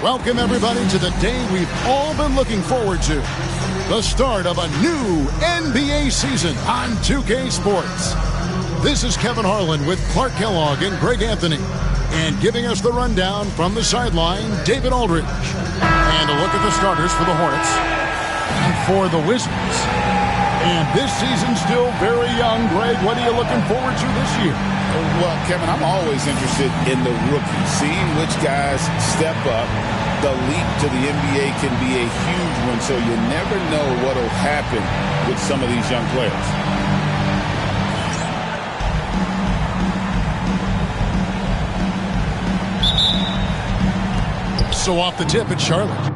Welcome, everybody, to the day we've all been looking forward to. The start of a new NBA season on 2K Sports. This is Kevin Harlan with Clark Kellogg and Greg Anthony. And giving us the rundown from the sideline, David Aldridge. And a look at the starters for the Hornets and for the Wizards. And this season's still very young. Greg, what are you looking forward to this year? Well, Kevin, I'm always interested in the rookies, seeing which guys step up. The leap to the NBA can be a huge one, so you never know what will happen with some of these young players. So off the tip, it's Charlotte.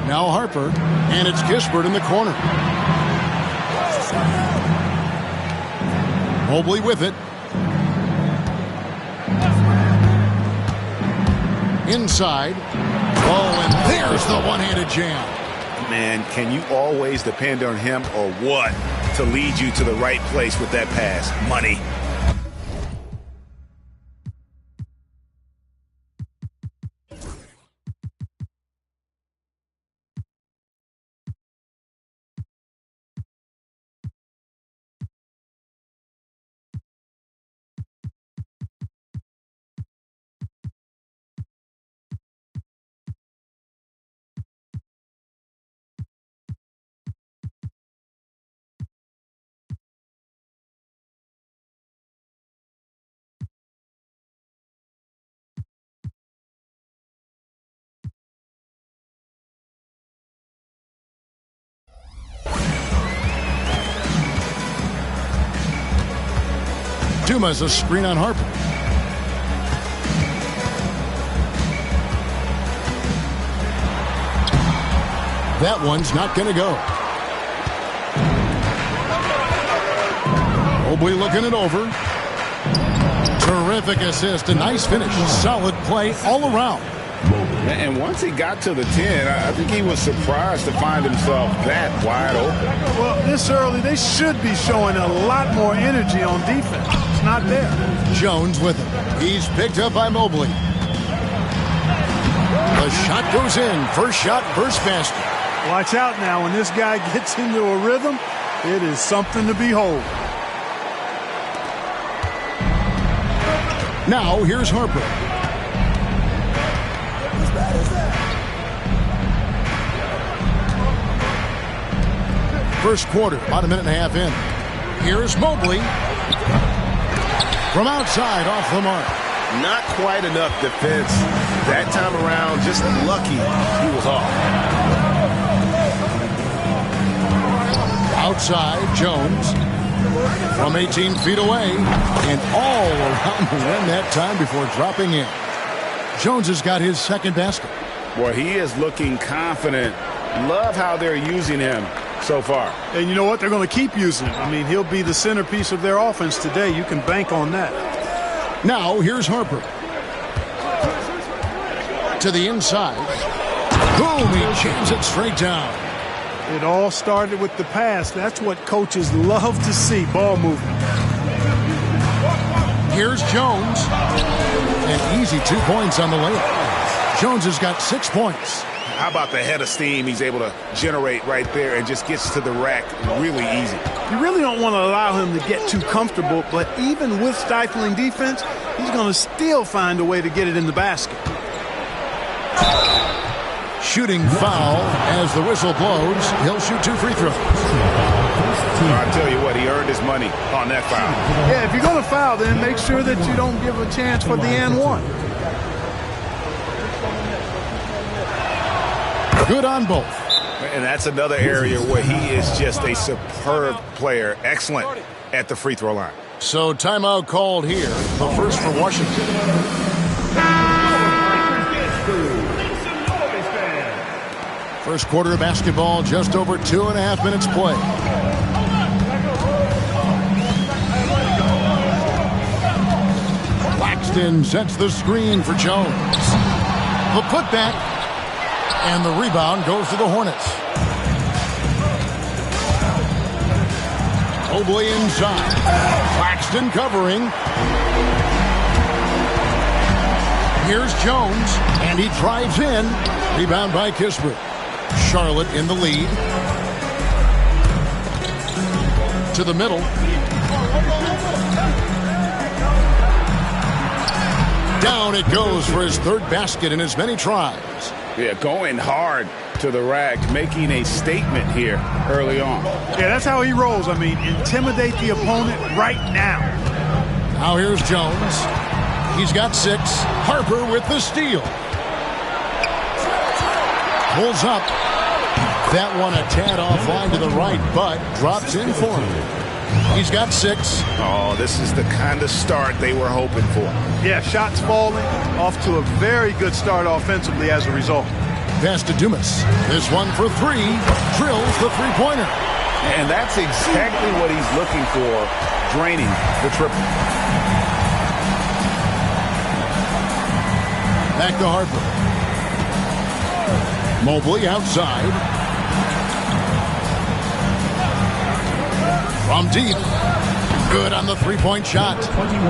Now Harper, and it's Kispert in the corner. Mobley with it. Inside. Oh, and there's the one-handed jam. Man, can you always depend on him or what to lead you to the right place with that pass? Money. Dumas a screen on Harper. That one's not going to go. Mobley looking it over. Terrific assist, a nice finish. Solid play all around. And once he got to the 10, I think he was surprised to find himself that wide open. Well, this early, they should be showing a lot more energy on defense. It's not there. Jones with it. He's picked up by Mobley. The shot goes in. First shot, first basket. Watch out now. When this guy gets into a rhythm, it is something to behold. Now, here's Harper. First quarter, about a minute and a half in. Here's Mobley. From outside, off the mark. Not quite enough defense that time around. Just lucky he was off. Outside, Jones. From 18 feet away. And all around the rim that time before dropping in. Jones has got his second basket. Boy, he is looking confident. Love how they're using him so far. And you know what? They're going to keep using him. I mean, he'll be the centerpiece of their offense today. You can bank on that. Now, here's Harper. To the inside. Boom, he jams it straight down. It all started with the pass. That's what coaches love to see, ball movement. Here's Jones. An easy 2 points on the layup. Jones has got 6 points. How about the head of steam he's able to generate right there and just gets to the rack really easy. You really don't want to allow him to get too comfortable, but even with stifling defense, he's going to still find a way to get it in the basket. Shooting foul as the whistle blows. He'll shoot 2 free throws. I'll tell you what, he earned his money on that foul. Yeah, if you're going to foul, then make sure that you don't give a chance for the and one. Good on both. And that's another area where he is just a superb player. Excellent at the free throw line. So timeout called here. The first for Washington. First quarter of basketball, just over 2.5 minutes play. Claxton sets the screen for Jones. The putback. And the rebound goes to the Hornets. Mobley inside. Claxton covering. Here's Jones, and he drives in. Rebound by Kispert. Charlotte in the lead. To the middle. Down it goes for his third basket in as many tries. Yeah, going hard to the rack, making a statement here early on. Yeah, that's how he rolls. I mean, intimidate the opponent right now. Now here's Jones. He's got 6. Harper with the steal. Pulls up. That one a tad offline to the right, but drops in for him. He's got 6. Oh, this is the kind of start they were hoping for. Yeah, shots falling, off to a very good start offensively as a result. Pass to Dumas. This one for 3. Drills the three-pointer. And that's exactly what he's looking for, draining the triple. Back to Harper. Mobley outside. From deep. Good on the three-point shot.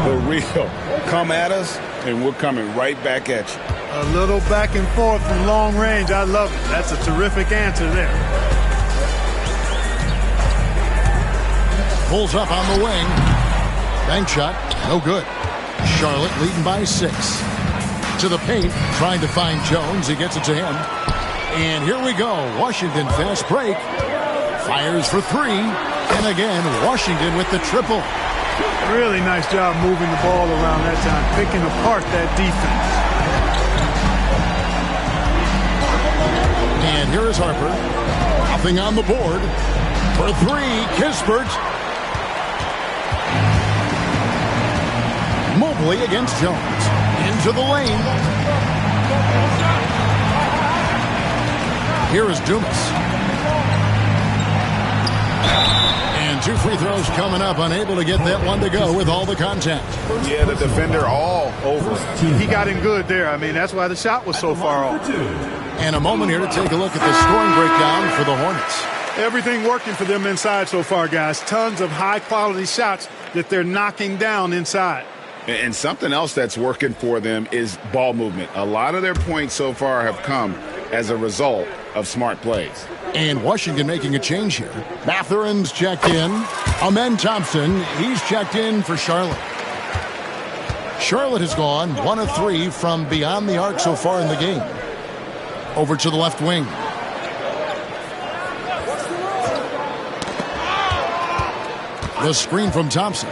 The real. Come at us, and we're coming right back at you. A little back and forth from long range. I love it. That's a terrific answer there. Pulls up on the wing. Bank shot. No good. Charlotte leading by 6. To the paint. Trying to find Jones. He gets it to him. And here we go. Washington fast break. Fires for 3. And again, Washington with the triple. Really nice job moving the ball around that time, picking apart that defense. And here is Harper. Nothing on the board. For 3, Kispert. Mobley against Jones. Into the lane. Here is Dumas. And 2 free throws coming up. Unable to get that one to go with all the contact. Yeah, the defender all over. He got in good there. I mean, that's why the shot was so far off. And a moment here to take a look at the scoring breakdown for the Hornets. Everything working for them inside so far, guys. Tons of high-quality shots that they're knocking down inside. And something else that's working for them is ball movement. A lot of their points so far have come as a result of smart plays. And Washington making a change here. Mathurin's checked in. Amen Thompson, he's checked in for Charlotte. Charlotte has gone 1 of 3 from beyond the arc so far in the game. Over to the left wing. The screen from Thompson.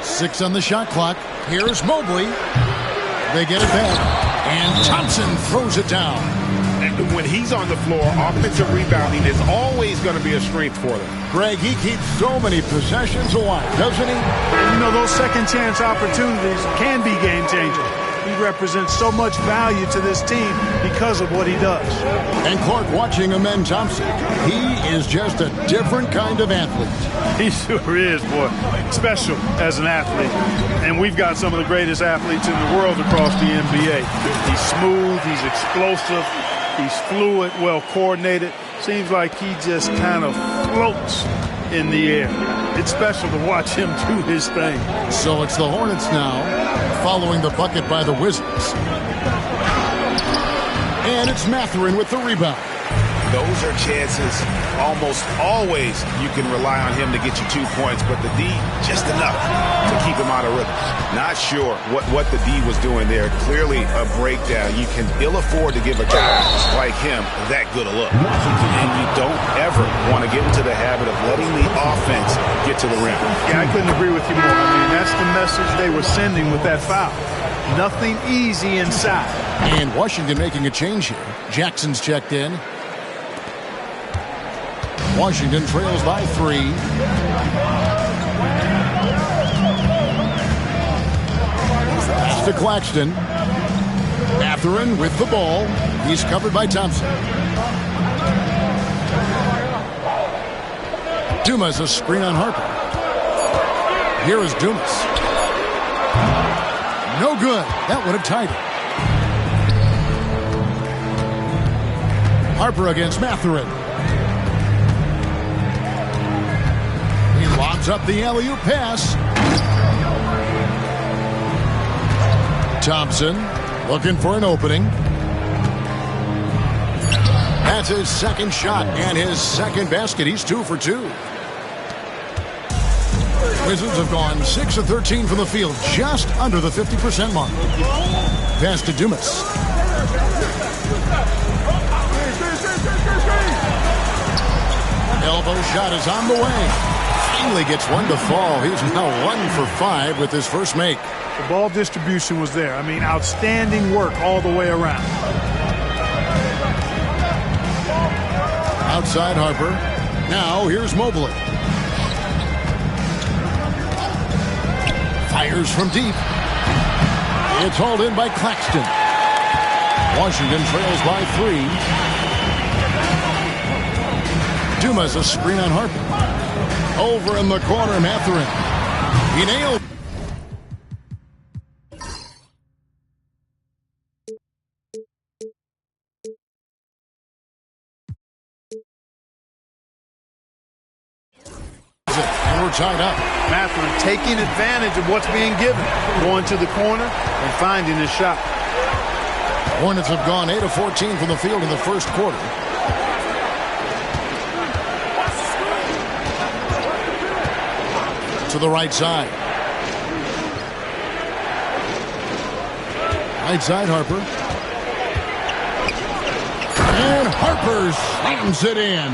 6 on the shot clock. Here's Mobley. They get it back. And Thompson throws it down. And when he's on the floor, offensive rebounding is always going to be a strength for them. Greg, he keeps so many possessions alive, doesn't he? You know, those second chance opportunities can be game changers. He represents so much value to this team because of what he does. And Clark, watching Amen Thompson, he is just a different kind of athlete. He sure is, boy. Special as an athlete. And we've got some of the greatest athletes in the world across the NBA. He's smooth, he's explosive, he's fluid, well coordinated. Seems like he just kind of floats in the air. It's special to watch him do his thing. So it's the Hornets now, following the bucket by the Wizards. And it's Mathurin with the rebound. Those are chances. Almost always you can rely on him to get you 2 points, but the D, just enough to keep him out of rhythm. Not sure what the D was doing there. Clearly a breakdown. You can ill afford to give a guy like him that good a look. And you don't ever want to get into the habit of letting the offense get to the rim. Yeah, I couldn't agree with you more. I mean, that's the message they were sending with that foul. Nothing easy inside. And Washington making a change here. Jackson's checked in. Washington trails by 3. Pass to Claxton. Mathurin with the ball. He's covered by Thompson. Dumas, a screen on Harper. Here is Dumas. No good. That would have tied it. Harper against Mathurin. He lobs up the alley-oop pass. Thompson looking for an opening. That's his second shot and his second basket. He's 2 for 2. Wizards have gone 6 of 13 from the field, just under the 50% mark. Pass to Dumas. Elbow shot is on the way. Finally gets one to fall. He's now 1 for 5 with his first make. The ball distribution was there. I mean, outstanding work all the way around. Outside Harper. Now here's Mobley. Fires from deep. It's hauled in by Claxton. Washington trails by 3. Dumas a screen on Harper. Over in the corner, Mathurin. He nailed. And we're tied up. Mathurin taking advantage of what's being given. Going to the corner and finding his shot. Hornets have gone 8 of 14 from the field in the first quarter. To the right side. Right side, Harper. And Harper slams it in.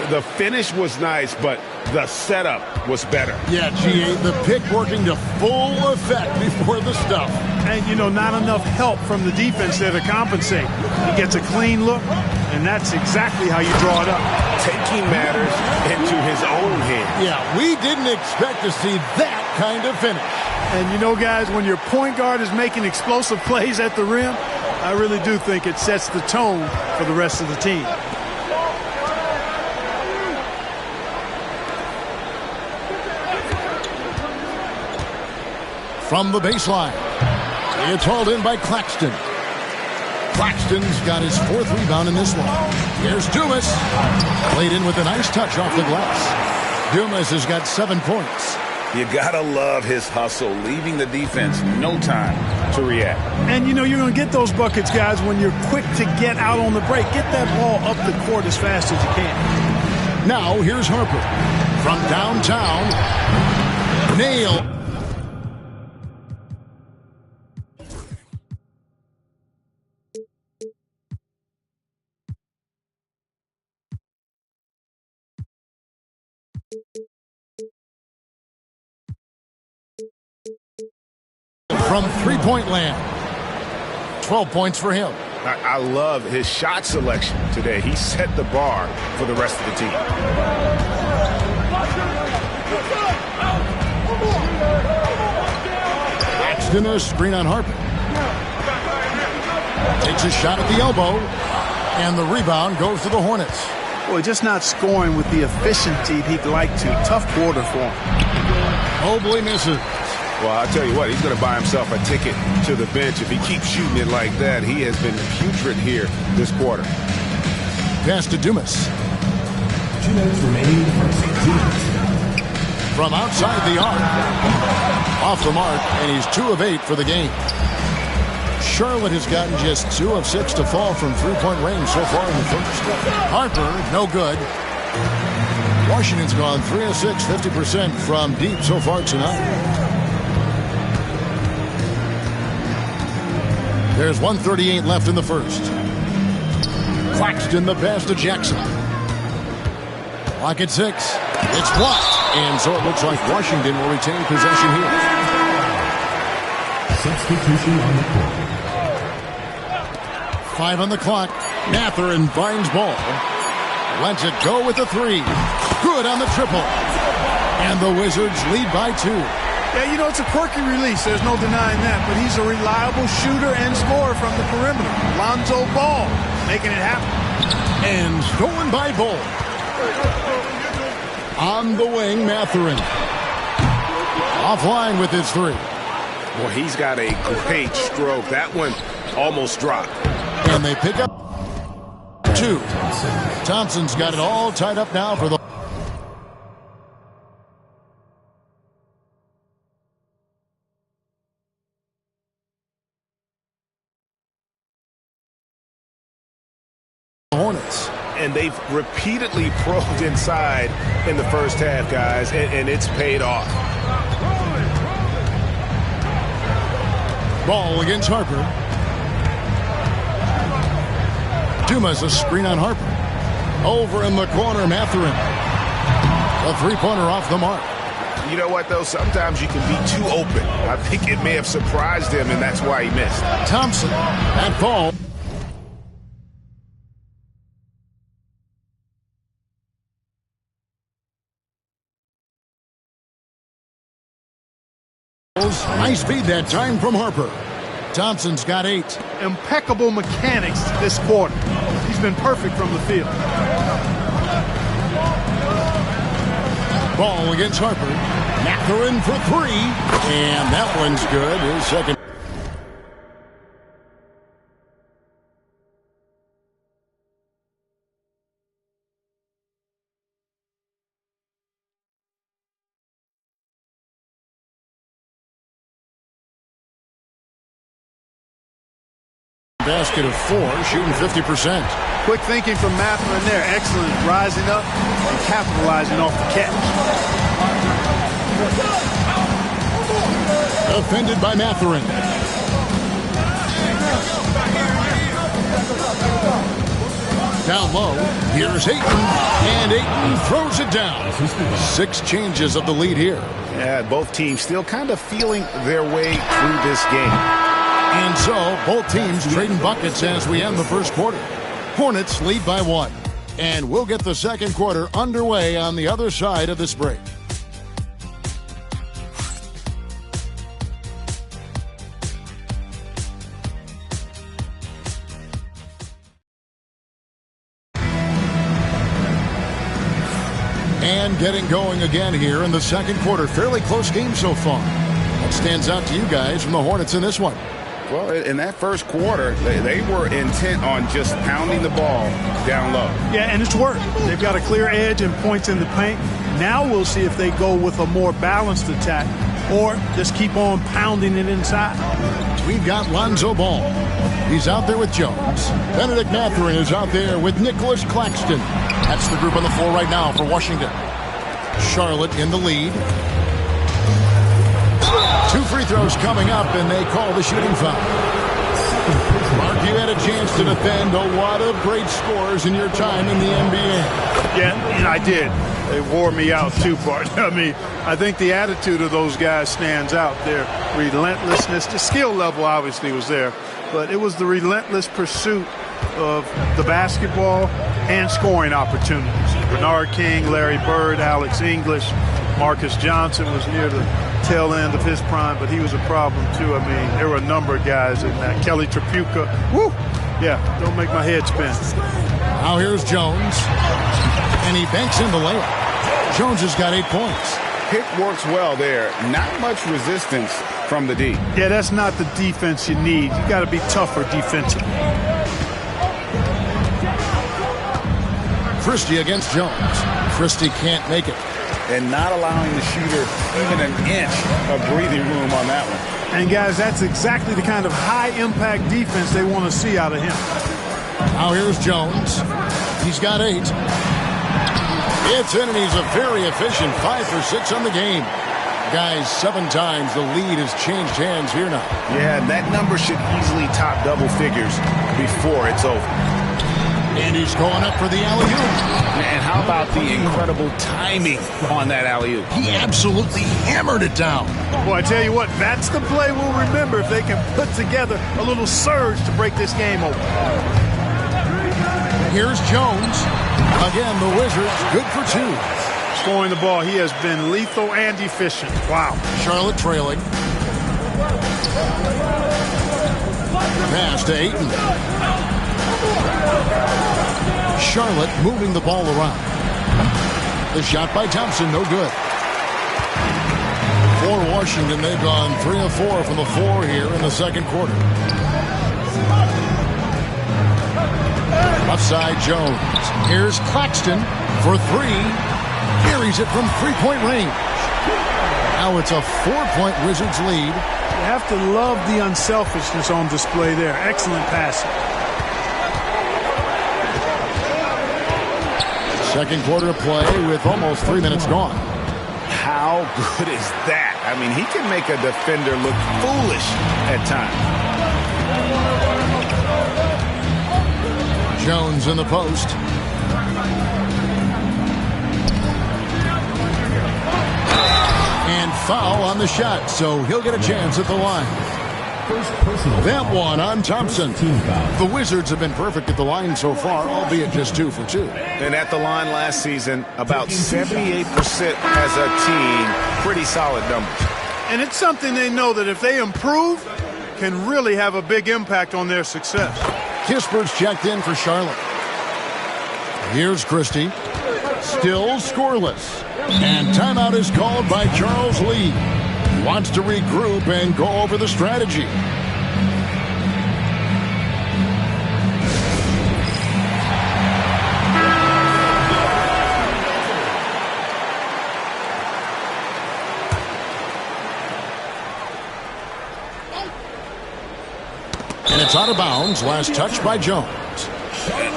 The finish was nice, but the setup was better. Yeah, GA, the pick working to full effect before the stuff. And, you know, not enough help from the defense there to compensate. He gets a clean look, and that's exactly how you draw it up. Taking matters into his own hands. Yeah, we didn't expect to see that kind of finish. And, you know, guys, when your point guard is making explosive plays at the rim, I really do think it sets the tone for the rest of the team. From the baseline, it's hauled in by Claxton. Claxton's got his 4th rebound in this one. Here's Dumas. Played in with a nice touch off the glass. Dumas has got 7 points. You gotta love his hustle, leaving the defense no time to react. And, you know, you're going to get those buckets, guys, when you're quick to get out on the break. Get that ball up the court as fast as you can. Now, here's Harper. From downtown, nailed. From three-point land. 12 points for him. I love his shot selection today. He set the bar for the rest of the team. Claxton a screen on Harper. Takes a shot at the elbow. And the rebound goes to the Hornets. Boy, just not scoring with the efficiency he'd like to. Tough quarter for him. Mobley misses. Well, I'll tell you what, he's going to buy himself a ticket to the bench. If he keeps shooting it like that, he has been putrid here this quarter. Pass to Dumas. 2 minutes remaining in the first. From outside the arc. Off the mark, and he's 2 of 8 for the game. Charlotte has gotten just 2 of 6 to fall from three-point range so far in the first. Harper, no good. Washington's gone 3 of 6, 50% from deep so far tonight. There's 1:38 left in the first. Claxton the pass to Jackson. Clock at 6. It's blocked. And so it looks like Washington will retain possession here. Substitution on the court. 5 on the clock. Mathurin finds ball. Lets it go with the 3. Good on the triple. And the Wizards lead by 2. Yeah, you know, it's a quirky release. There's no denying that. But he's a reliable shooter and scorer from the perimeter. Lonzo Ball making it happen. And stolen by Ball. On the wing, Mathurin. Offline with his 3. Well, he's got a great stroke. That one almost dropped. And they pick up 2. 2. Thompson's got it all tied up now for the Hornets. And they've repeatedly probed inside in the first half, guys, and it's paid off. Ball against Harper. Dumas a screen on Harper. Over in the corner, Mathurin. A three-pointer off the mark. You know what, though? Sometimes you can be too open. I think it may have surprised him, and that's why he missed. Thompson, that ball. Nice feed that time from Harper. Thompson's got 8. Impeccable mechanics this quarter. He's been perfect from the field. Ball against Harper. Mathurin for 3. And that one's good. His second. Basket of 4, shooting 50%. Quick thinking from Mathurin there. Excellent rising up and capitalizing off the catch. Defended by Mathurin. Down low. Here's Ayton. And Ayton throws it down. 6 changes of the lead here. Yeah, both teams still kind of feeling their way through this game. And so, both teams trading buckets as we end the first quarter. Hornets lead by 1. And we'll get the second quarter underway on the other side of this break. And getting going again here in the second quarter. Fairly close game so far. What stands out to you guys from the Hornets in this one? Well, in that first quarter, they were intent on just pounding the ball down low. Yeah, and it's worked. They've got a clear edge and points in the paint. Now we'll see if they go with a more balanced attack or just keep on pounding it inside. We've got Lonzo Ball. He's out there with Jones. Benedict Mathurin is out there with Nicholas Claxton. That's the group on the floor right now for Washington. Charlotte in the lead. 2 free throws coming up, and they call the shooting foul. Mark, you had a chance to defend a lot of great scores in your time in the NBA. Yeah, and I did. They wore me out too far. I mean, I think the attitude of those guys stands out. Their relentlessness, the skill level obviously was there, but it was the relentless pursuit of the basketball and scoring opportunities. Bernard King, Larry Bird, Alex English, Marcus Johnson was near the tail end of his prime, but he was a problem too. I mean, there were a number of guys in that. Kelly Tripucka, woo! Yeah, don't make my head spin. Now here's Jones, and he banks in the layup. Jones has got 8 points. Pick works well there. Not much resistance from the D. Yeah, that's not the defense you need. You got to be tougher defensively. Christie against Jones. Christie can't make it. And not allowing the shooter even an inch of breathing room on that one. And, guys, that's exactly the kind of high-impact defense they want to see out of him. Now here's Jones. He's got 8. It's in, and he's a very efficient 5 for 6 on the game. Guys, 7 times the lead has changed hands here now. Yeah, that number should easily top double figures before it's over. And he's going up for the alley-oop. And how about the incredible timing on that alley-oop? He absolutely hammered it down. Boy, I tell you what, that's the play we'll remember if they can put together a little surge to break this game open. Here's Jones. Again, the Wizards good for 2. Scoring the ball, he has been lethal and efficient. Wow. Charlotte trailing. Pass to Ayton. Charlotte moving the ball around. The shot by Thompson, no good. For Washington, they've gone 3 of 4 from the floor here in the second quarter. A inside Jones. Here's Claxton for three. Carries it from three-point range. Now it's a 4-point Wizards lead. You have to love the unselfishness on display there. Excellent passing. Second quarter of play with almost 3 minutes gone. How good is that? I mean, he can make a defender look foolish at times. Jones in the post. And foul on the shot, so he'll get a chance at the line. That one on Thompson. The Wizards have been perfect at the line so far, albeit just 2 for 2. And at the line last season, about 78% as a team. Pretty solid numbers. And it's something they know that if they improve, can really have a big impact on their success. Kispert's checked in for Charlotte. Here's Christie. Still scoreless. And timeout is called by Charles Lee. Wants to regroup and go over the strategy. And it's out of bounds. Last touch by Jones.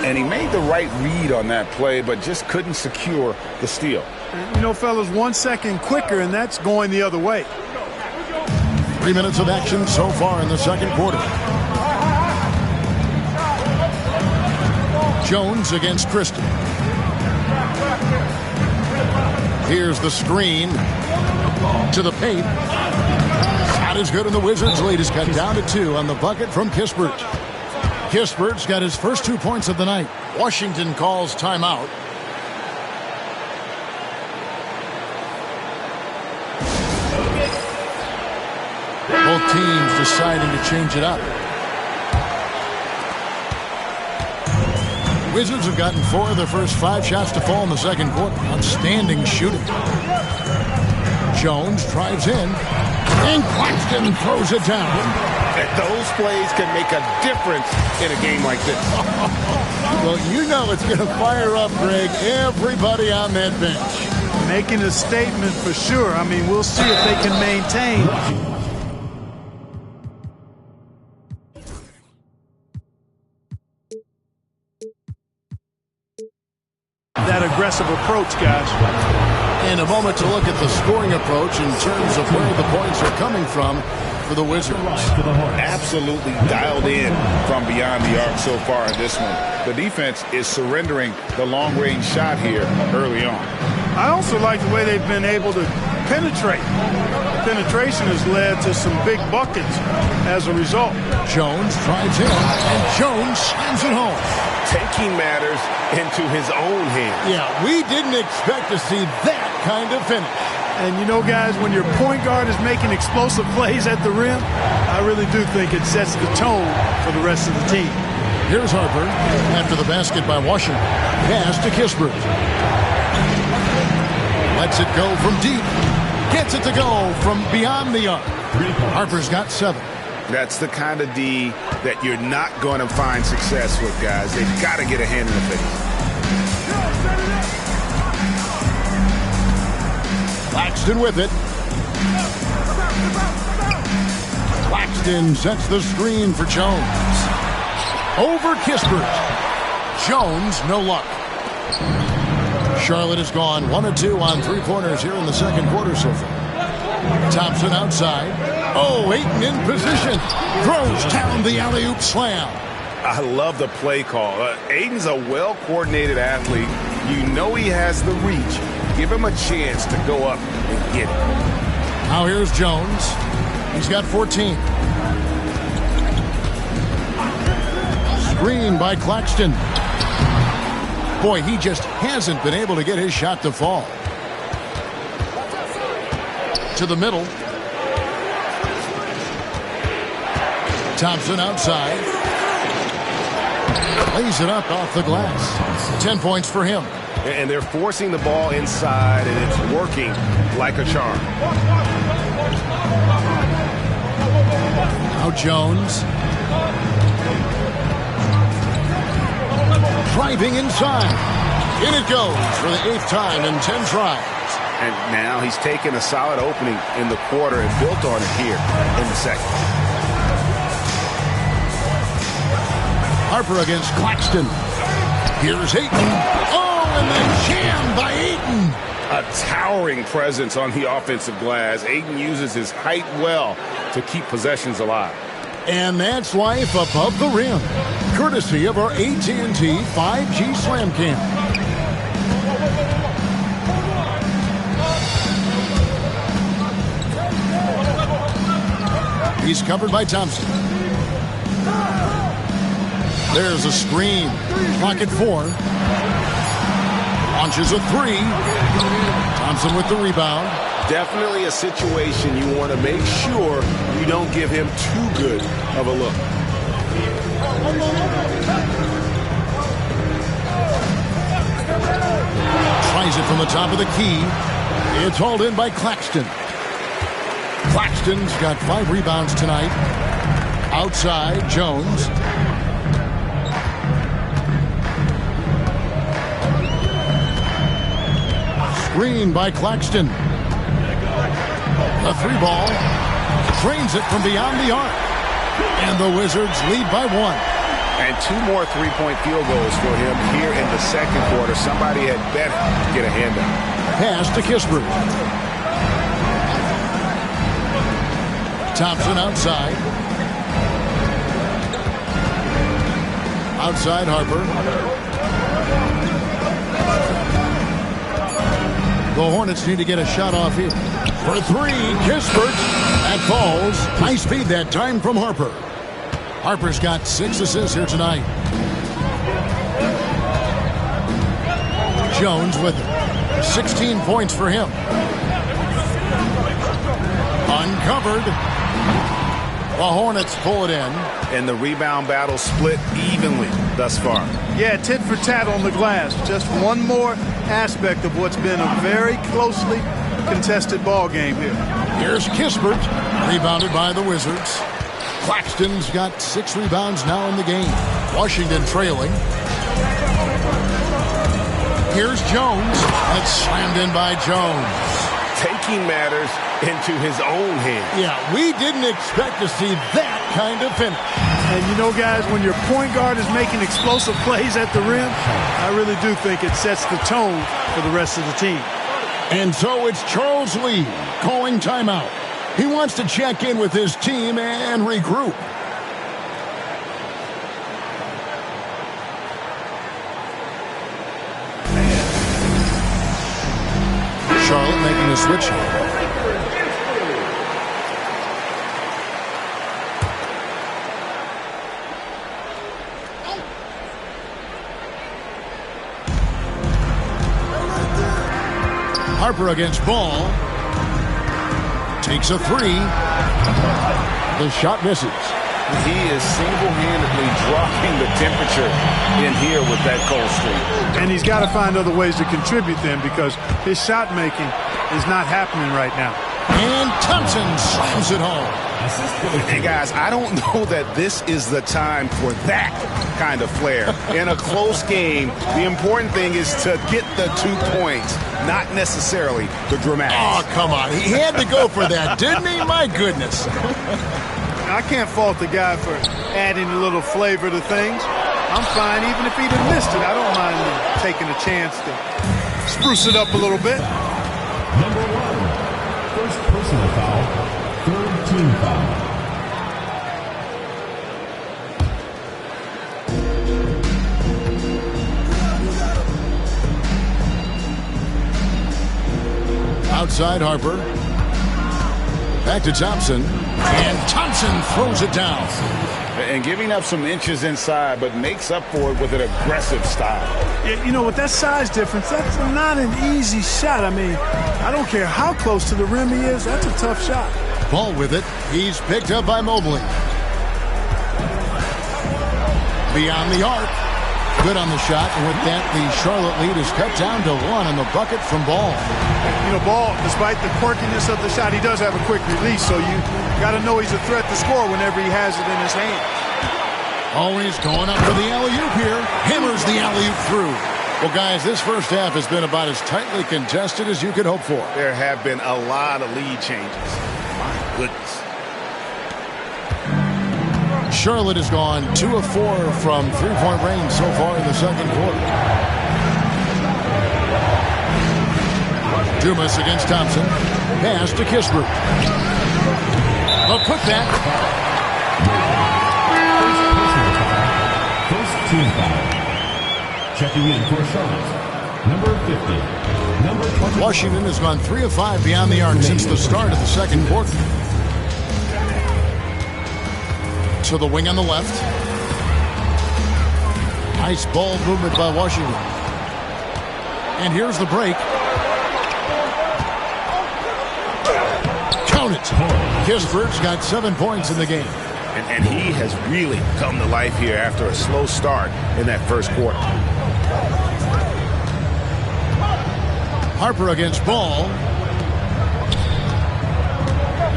And he made the right read on that play, but just couldn't secure the steal. You know, fellas, 1 second quicker, and that's going the other way. 3 minutes of action so far in the second quarter. Jones against Christie. Here's the screen to the paint. Shot is good, and the Wizards' lead is cut down to 2 on the bucket from Kispert. Kispert's got his first 2 points of the night. Washington calls timeout. Both teams deciding to change it up. Wizards have gotten 4 of their first 5 shots to fall in the second quarter. Outstanding shooting. Jones drives in, and Claxton throws it down. Those plays can make a difference in a game like this. Well, you know it's going to fire up, Greg, everybody on that bench. Making a statement for sure. I mean, we'll see if they can maintain that aggressive approach, guys. And a moment to look at the scoring approach in terms of where the points are coming from for the Wizards. Absolutely dialed in from beyond the arc so far in this one. The defense is surrendering the long-range shot here early on. I also like the way they've been able to penetrate. Penetration has led to some big buckets as a result. Jones drives in, and Jones slams it home. Taking matters into his own hands. Yeah, we didn't expect to see that kind of finish. And you know, guys, when your point guard is making explosive plays at the rim, I really do think it sets the tone for the rest of the team. Here's Harper after the basket by Washington. Pass to Kispert. Lets it go from deep. Gets it to go from beyond the arc. Harper's got 7. That's the kind of D that you're not going to find success with, guys. They've got to get a hand in the face. Claxton with it. Claxton sets the screen for Jones. Over Kispert. Jones, no luck. Charlotte has gone 1 of 2 on 3-pointers here in the second quarter so far. Thompson outside. Oh, Ayton in position. Throws down the alley-oop slam. I love the play call. Ayton's a well-coordinated athlete. You know he has the reach. Give him a chance to go up and get it. Now here's Jones. He's got 14. Screen by Claxton. Boy, he just hasn't been able to get his shot to fall. To the middle. Thompson outside. Lays it up off the glass. 10 points for him. And they're forcing the ball inside, and it's working like a charm. Now Jones. driving inside. In it goes for the 8th time in 10 tries. And now he's taken a solid opening in the quarter and built on it here in the second. Harper against Claxton. Here's Ayton. Oh, and then jammed by Ayton. A towering presence on the offensive glass. Ayton uses his height well to keep possessions alive. And that's life above the rim, courtesy of our AT&T 5G Slam Cam. He's covered by Thompson. There's a screen. Clock at 4. Launches a 3. Thompson with the rebound. Definitely a situation you want to make sure you don't give him too good of a look. Tries it from the top of the key. It's hauled in by Claxton. Claxton's got 5 rebounds tonight. Outside, Jones. Screen by Claxton. A 3 ball. Drains it from beyond the arc. And the Wizards lead by 1. And 2 more 3-point field goals for him here in the second quarter. Somebody had better get a hand up. Pass to Kispert. Thompson outside. Outside Harper. The Hornets need to get a shot off here. For 3, Kispert. That falls. High speed that time from Harper. Harper's got 6 assists here tonight. Jones with 16 points for him. Uncovered. The Hornets pull it in. And the rebound battle split evenly thus far. Yeah, tit for tat on the glass. Just one more aspect of what's been a very closely contested ball game here. Here's Kispert, rebounded by the Wizards. Claxton's got 6 rebounds now in the game. Washington trailing. Here's Jones. That's slammed in by Jones. Taking matters into his own hands. Yeah, we didn't expect to see that kind of finish. And you know, guys, when your point guard is making explosive plays at the rim, I really do think it sets the tone for the rest of the team. And so it's Charles Lee calling timeout. He wants to check in with his team and regroup. Charlotte making a switch. Harper against Ball. Takes a 3. The shot misses. He is single-handedly dropping the temperature in here with that cold streak. And he's got to find other ways to contribute then, because his shot making is not happening right now. And Thompson slams it home. Hey, guys, I don't know that this is the time for that kind of flair. In a close game, the important thing is to get the 2 points, not necessarily the dramatics. Oh, come on. He had to go for that, didn't he? My goodness. I can't fault the guy for adding a little flavor to things. I'm fine even if he'd have missed it. I don't mind taking a chance to spruce it up a little bit. Number 1, first personal foul, third team foul. Outside Harper. Back to Thompson. And Thompson throws it down. And giving up some inches inside, but makes up for it with an aggressive style. You know, with that size difference, that's not an easy shot. I mean, I don't care how close to the rim he is. That's a tough shot. Ball with it. He's picked up by Mobley. Beyond the arc. Good on the shot. And with that, the Charlotte lead is cut down to 1 on the bucket from Ball. You know, Ball, despite the quirkiness of the shot, he does have a quick release, so you got to know he's a threat to score whenever he has it in his hand. Always going up for the alley-oop here. Hammers the alley-oop through. Well, guys, this first half has been about as tightly contested as you could hope for. There have been a lot of lead changes. My goodness. Charlotte has gone 2 of 4 from three-point range so far in the second quarter. Dumas against Thompson. Pass to Kispert. The putback. First team foul. Checking in for Charlotte, number 50. Number 20. Washington has gone 3 of 5 beyond the arc since the start of the second quarter. To the wing on the left. Nice ball movement by Washington. And here's the break. Count it. Kispert's got 7 points in the game. And he has really come to life here after a slow start in that first quarter. Harper against Ball.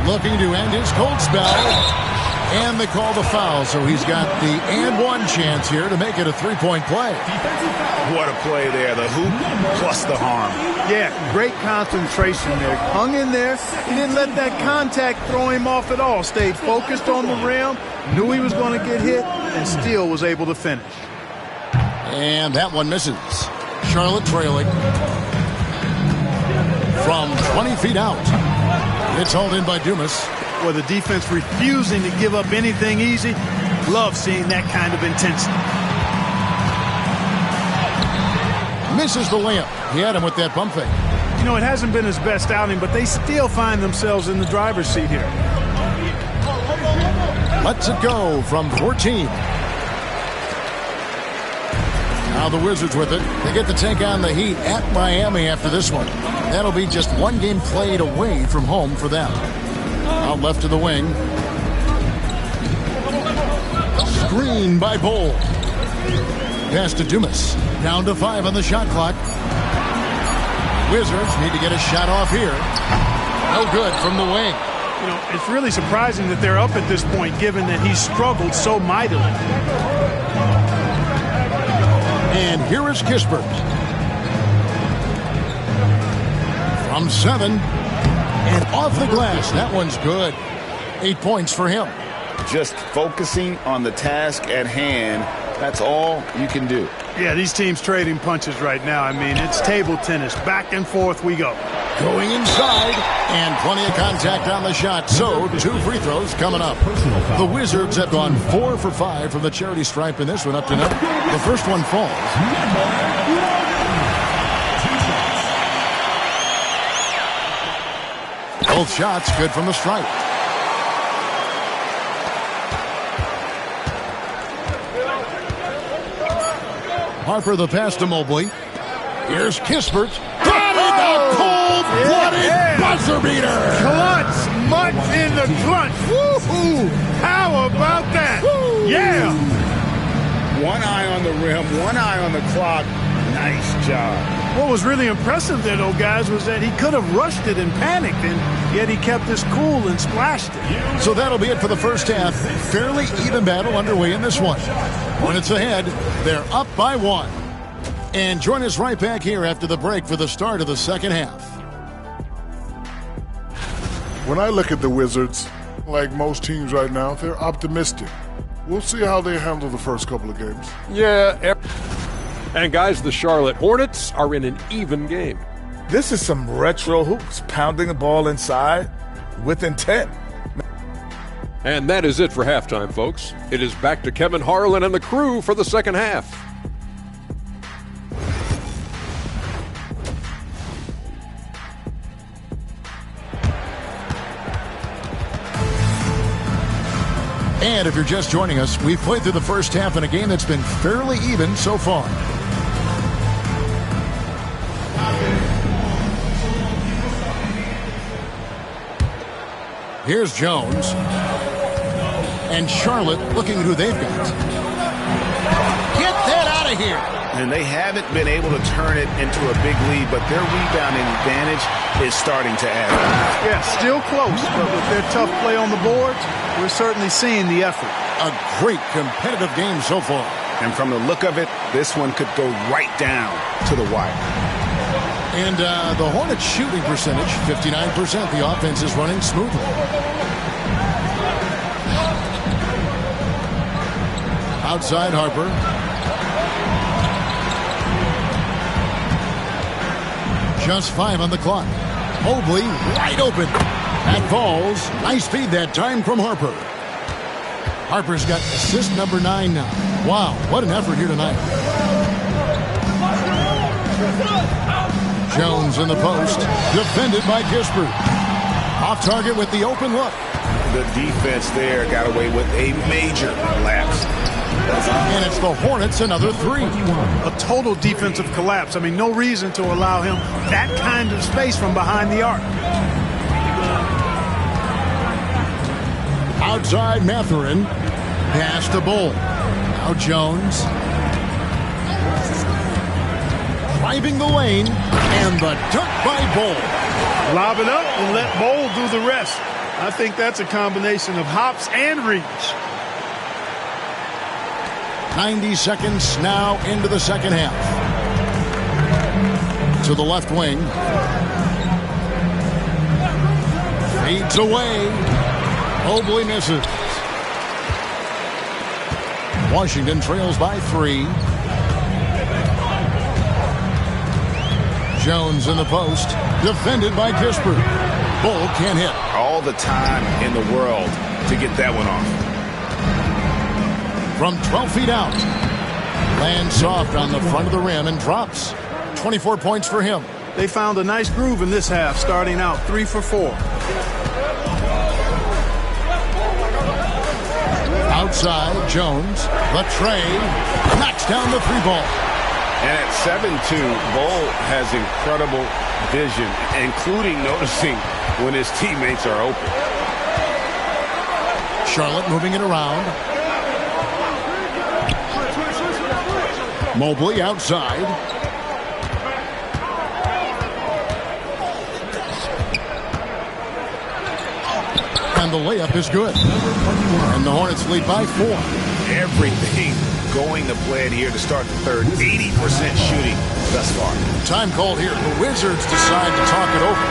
Looking to end his cold spell. And they call the foul, so he's got the and one chance here to make it a three-point play. What a play there. The hoop plus the harm. Yeah, great concentration there. Hung in there. He didn't let that contact throw him off at all. Stayed focused on the rim. Knew he was going to get hit and still was able to finish. And that one misses. Charlotte trailing from 20 feet out. It's hauled in by Dumas. Well, the defense refusing to give up anything easy. Love seeing that kind of intensity. Misses the layup. He had him with that bump fake. You know, it hasn't been his best outing, but they still find themselves in the driver's seat here. Lets it go from 14. Now the Wizards with it. They get to take on the Heat at Miami after this one. That'll be just one game played away from home for them. Out left to the wing. Screen by Bol. Pass to Dumas. Down to 5 on the shot clock. Wizards need to get a shot off here. No good from the wing. You know, it's really surprising that they're up at this point, given that he's struggled so mightily. And here is Kispert. From 7. And off the glass. That one's good. 8 points for him. Just focusing on the task at hand. That's all you can do. Yeah, these teams trading punches right now. I mean, it's table tennis. Back and forth we go. Going inside. And plenty of contact on the shot. So, 2 free throws coming up. The Wizards have gone 4 for 5 from the charity stripe in this one up to now. The first one falls. Both shots good from the stripe. Harper the pass to Mobley. Here's Kispert. Got it! The cold-blooded buzzer beater! Clutch! Much in the clutch! Woo-hoo! How about that? Woo. Yeah! One eye on the rim, one eye on the clock. Nice job. What was really impressive there, though, guys, was that he could have rushed it and panicked, and yet he kept his cool and splashed it. So that'll be it for the first half. Fairly even battle underway in this one. Hornets ahead. They're up by 1. And join us right back here after the break for the start of the second half. When I look at the Wizards, like most teams right now, they're optimistic. We'll see how they handle the first couple of games. Yeah. And guys, the Charlotte Hornets are in an even game. This is some retro hoops, pounding the ball inside with intent. And that is it for halftime, folks. It is back to Kevin Harlan and the crew for the second half. And if you're just joining us, we've played through the first half in a game that's been fairly even so far. Here's Jones. And Charlotte looking at who they've got. Get that out of here. And they haven't been able to turn it into a big lead, but their rebounding advantage is starting to add up. Yeah, still close, but with their tough play on the boards, We're certainly seeing the effort. A great competitive game so far. And from the look of it, this one could go right down to the wire. And the Hornets' shooting percentage, 59%. The offense is running smoothly. Outside Harper. Just 5 on the clock. Mobley wide open. That falls. Nice feed that time from Harper. Harper's got assist number 9 now. Wow, what an effort here tonight. Jones in the post. Defended by Kispert. Off target with the open look. The defense there got away with a major lapse. And it's the Hornets another 3. A total defensive collapse. I mean, no reason to allow him that kind of space from behind the arc. Outside Mathurin. Pass to Bull. Now Jones. Driving the lane. And the dunk by Bull. Lob it up and let Bull do the rest. I think that's a combination of hops and reach. 90 seconds now into the second half. To the left wing. Fades away. Mobley misses. Washington trails by 3. Jones in the post. Defended by Kispert. Bull can't hit. All the time in the world to get that one off. From 12 feet out. Lands soft on the front of the rim and drops. 24 points for him. They found a nice groove in this half, starting out 3 for 4. Outside, Jones. The tray. Knocks down the 3-ball. And at 7'2", Bull has incredible vision, including noticing when his teammates are open. Charlotte moving it around. Mobley outside. And the layup is good. And the Hornets lead by 4. Everything going to plan here to start the third. 80% shooting thus far. Time called here. The Wizards decide to talk it over.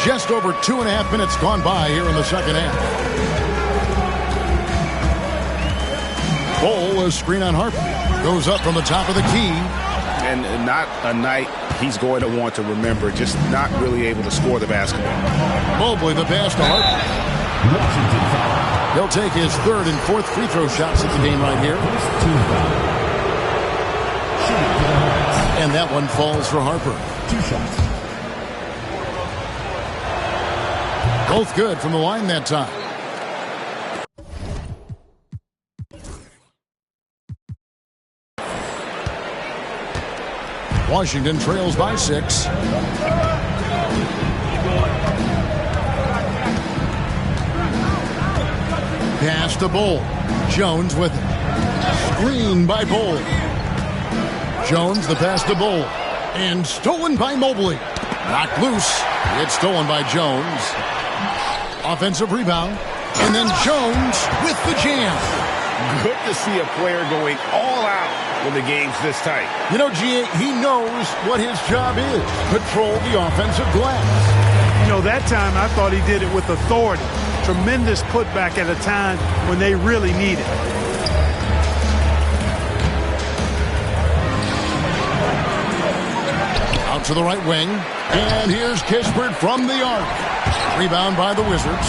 Just over 2.5 minutes gone by here in the second half. Bull, a screen on Harper. Goes up from the top of the key. And not a night he's going to want to remember. Just not really able to score the basketball. Mobley the pass to Harper. He'll take his 3rd and 4th free throw shots at the game right here. And that one falls for Harper. 2 shots. Both good from the line that time. Washington trails by 6. Pass to Bull. Jones with it. Screen by Bull. Jones the pass to Bull. And stolen by Mobley. Knocked loose. It's stolen by Jones. Offensive rebound. And then Jones with the jam. Good to see a player going all out when the game's this tight. You know, G.A., he knows what his job is. Control the offensive glass. You know, that time I thought he did it with authority. Tremendous putback at a time when they really need it. Out to the right wing. And here's Kispert from the arc. Rebound by the Wizards.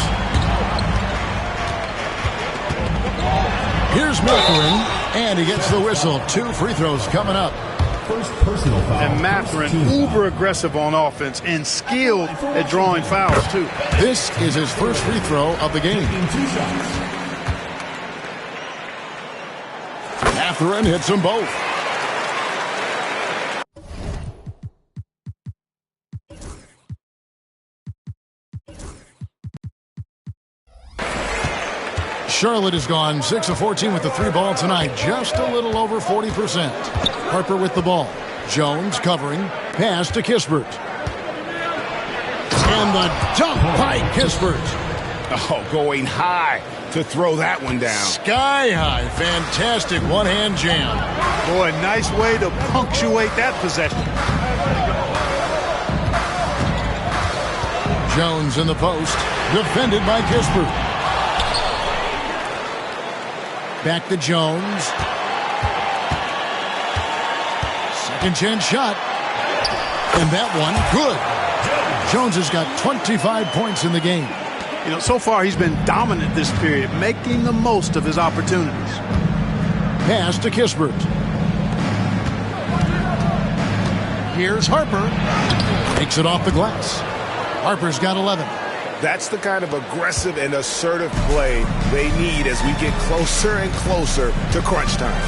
Here's Mathurin. And he gets the whistle. 2 free throws coming up. First personal foul. And Mathurin, uber aggressive on offense and skilled at drawing fouls, too. This is his first free throw of the game. 2 shots. Mathurin hits them both. Charlotte has gone 6 of 14 with the 3-ball tonight. Just a little over 40%. Harper with the ball. Jones covering. Pass to Kispert. And the dunk by Kispert. Oh, going high to throw that one down. Sky high. Fantastic one-hand jam. Boy, nice way to punctuate that possession. Jones in the post. Defended by Kispert. Back to Jones. Second chance shot. And that one, good. Jones has got 25 points in the game. You know, so far he's been dominant this period, making the most of his opportunities. Pass to Kispert. Here's Harper. Takes it off the glass. Harper's got 11. That's the kind of aggressive and assertive play they need as we get closer and closer to crunch time.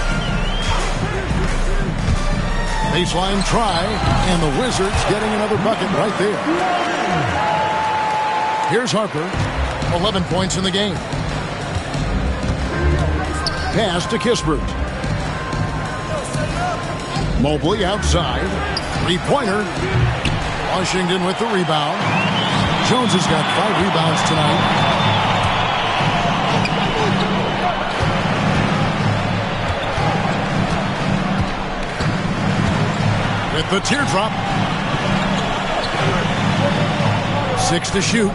Baseline try, and the Wizards getting another bucket right there. Here's Harper, 11 points in the game. Pass to Kispert. Mobley outside. Three-pointer. Washington with the rebound. Jones has got 5 rebounds tonight. With the teardrop. 6 to shoot.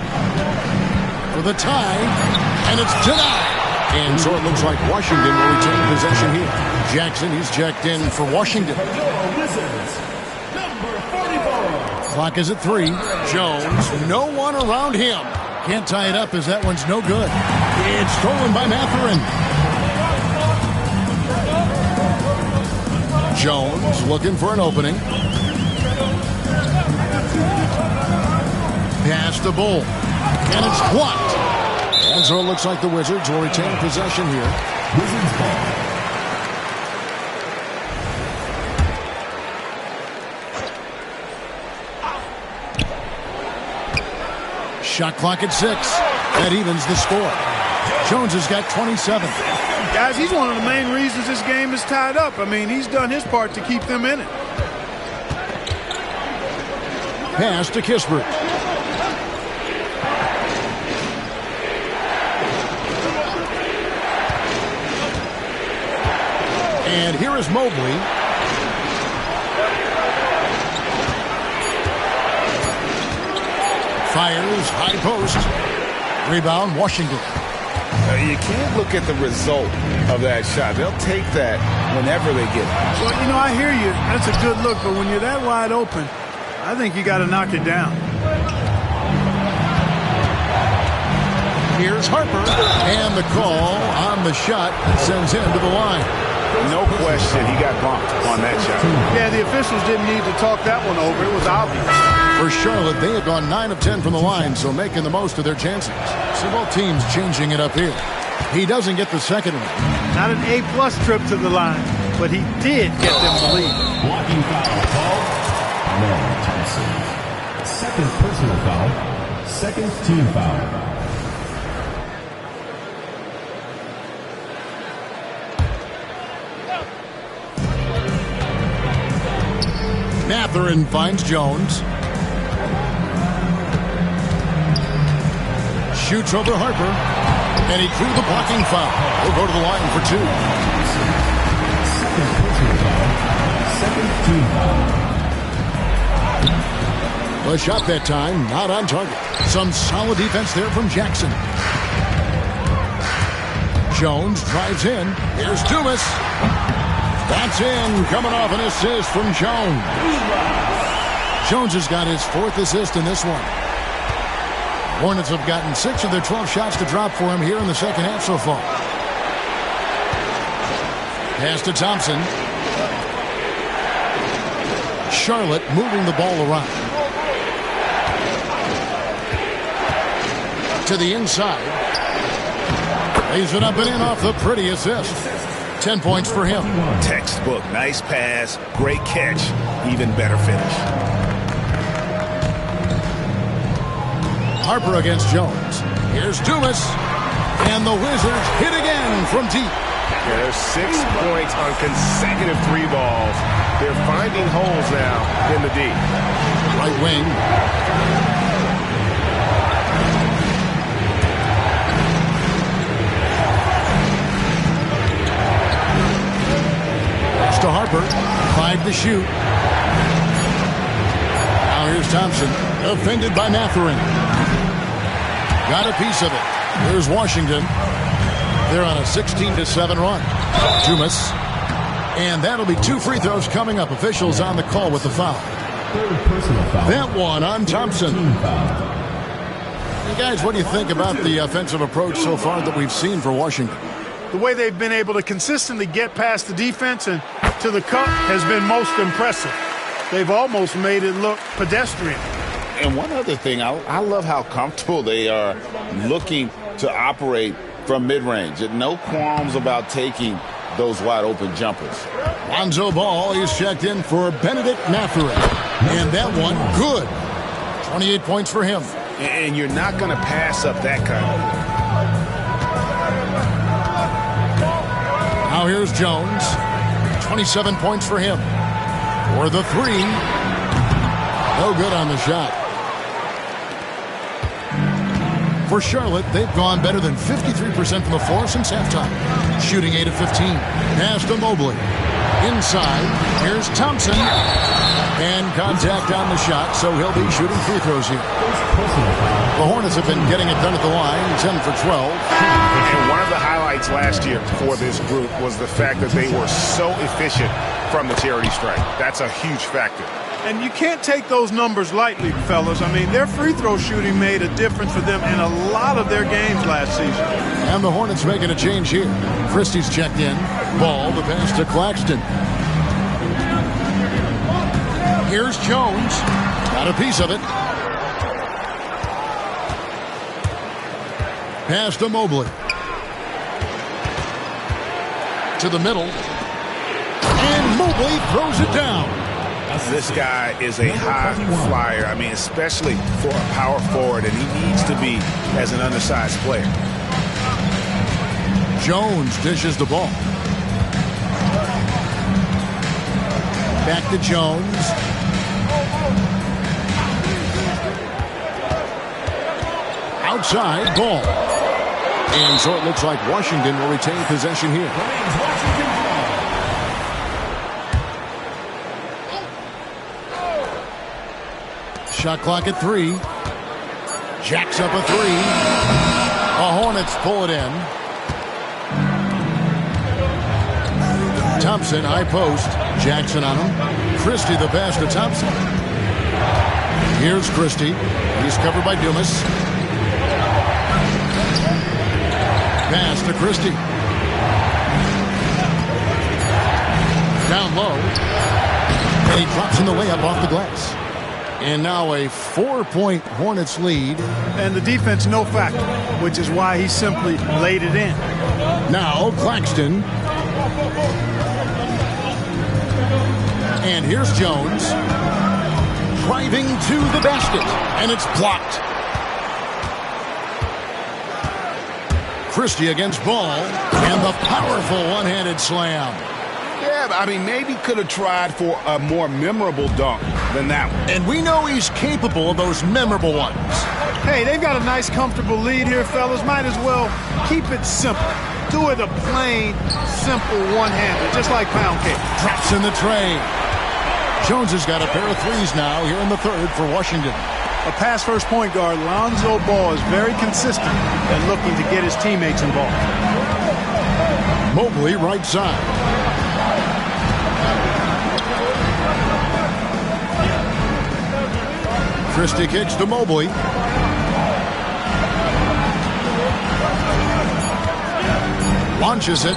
For the tie. And it's denied. And so it looks like Washington will retain possession here. Jackson, he's checked in for Washington. Clock is at 3. Jones, no one around him. Can't tie it up as that one's no good. It's stolen by Mathurin. Jones looking for an opening. Pass to Bull. And it's blocked. And so it looks like the Wizards will retain possession here. Wizards ball. Shot clock at 6. That evens the score. Jones has got 27. Guys, he's one of the main reasons this game is tied up. I mean, he's done his part to keep them in it. Pass to Kispert. And here is Mobley. Fires, high post. Rebound, Washington. You can't look at the result of that shot. They'll take that whenever they get it. Well, you know, I hear you. That's a good look, but when you're that wide open, I think you got to knock it down. Here's Harper. And the call on the shot that sends him to the line. No question, he got bumped on that shot. Yeah, the officials didn't need to talk that one over. It was obvious. For Charlotte, they had gone 9 of 10 from the line, so making the most of their chances. So both teams changing it up here. He doesn't get the second one. Not an A-plus trip to the line, but he did get them the lead. Blocking foul called. Lauren Thompson. Second personal foul. Second team foul. Mathurin finds Jones. Shoots over Harper. And he drew the blocking foul. He'll go to the line for 2. Second personal foul. Second team foul. The shot that time, not on target. Some solid defense there from Jackson. Jones drives in. Here's Dumas. That's in, coming off an assist from Jones. Jones has got his 4th assist in this one. Hornets have gotten 6 of their 12 shots to drop for him here in the second half so far. Pass to Thompson. Charlotte moving the ball around. To the inside. Lays it up and in off the pretty assist. 10 points for him. Textbook, nice pass, great catch, even better finish. Harper against Jones. Here's Dumas. And the Wizards hit again from deep. Yeah, there's 6 points on consecutive 3 balls. They're finding holes now in the D. Right wing. to Harper. 5 to shoot. Now here's Thompson. Defended by Matherin. Got a piece of it. Here's Washington. They're on a 16-7 run. Dumas. And that'll be 2 free throws coming up. Officials on the call with the foul. That one on Thompson. Hey guys, what do you think about the offensive approach so far that we've seen for Washington? The way they've been able to consistently get past the defense and to the cup has been most impressive. They've almost made it look pedestrian. And one other thing, I love how comfortable they are looking to operate from mid-range. No qualms about taking those wide-open jumpers. Lonzo Ball is checked in for Benedict Matherin. And that one, good. 28 points for him. And you're not going to pass up that kind of. Now here's Jones. 27 points for him. For the 3. No good on the shot. For Charlotte, they've gone better than 53% from the floor since halftime. Shooting 8 of 15. Pass to Mobley. Inside, here's Thompson. And contact on the shot, so he'll be shooting free throws here. The Hornets have been getting it done at the line, 10 for 12. And one of the highlights last year for this group was the fact that they were so efficient from the charity stripe. That's a huge factor. And you can't take those numbers lightly, fellas. I mean, their free throw shooting made a difference for them in a lot of their games last season. And the Hornets making a change here. Christie's checked in. Ball, the pass to Claxton. Here's Jones. Got a piece of it. Pass to Mobley. To the middle. And Mobley throws it down. This guy is a high flyer. I mean, especially for a power forward, and he needs to be as an undersized player. Jones dishes the ball. Back to Jones. Outside, Ball. And so it looks like Washington will retain possession here. Shot clock at 3. Jacks up a 3. The Hornets pull it in. Thompson, high post. Jackson on him. Christie the pass to Thompson. Here's Christie. He's covered by Dumas. Pass to Christie. Down low. And he drops in the layup off the glass. And now a 4-point Hornets lead. And the defense no factor, which is why he simply laid it in. Now Claxton. And here's Jones. Driving to the basket. And it's blocked. Christie against Ball. And the powerful one-handed slam. Yeah, I mean, maybe could have tried for a more memorable dunk than that one. And we know he's capable of those memorable ones. Hey, they've got a nice, comfortable lead here, fellas. Might as well keep it simple. Do it a plain, simple one-hander, just like pound cake. Drops in the tray. Jones has got a pair of threes now here in the third for Washington. A pass-first point guard, Lonzo Ball, is very consistent and looking to get his teammates involved. Mobley right side. Christie kicks to Mobley. Launches it.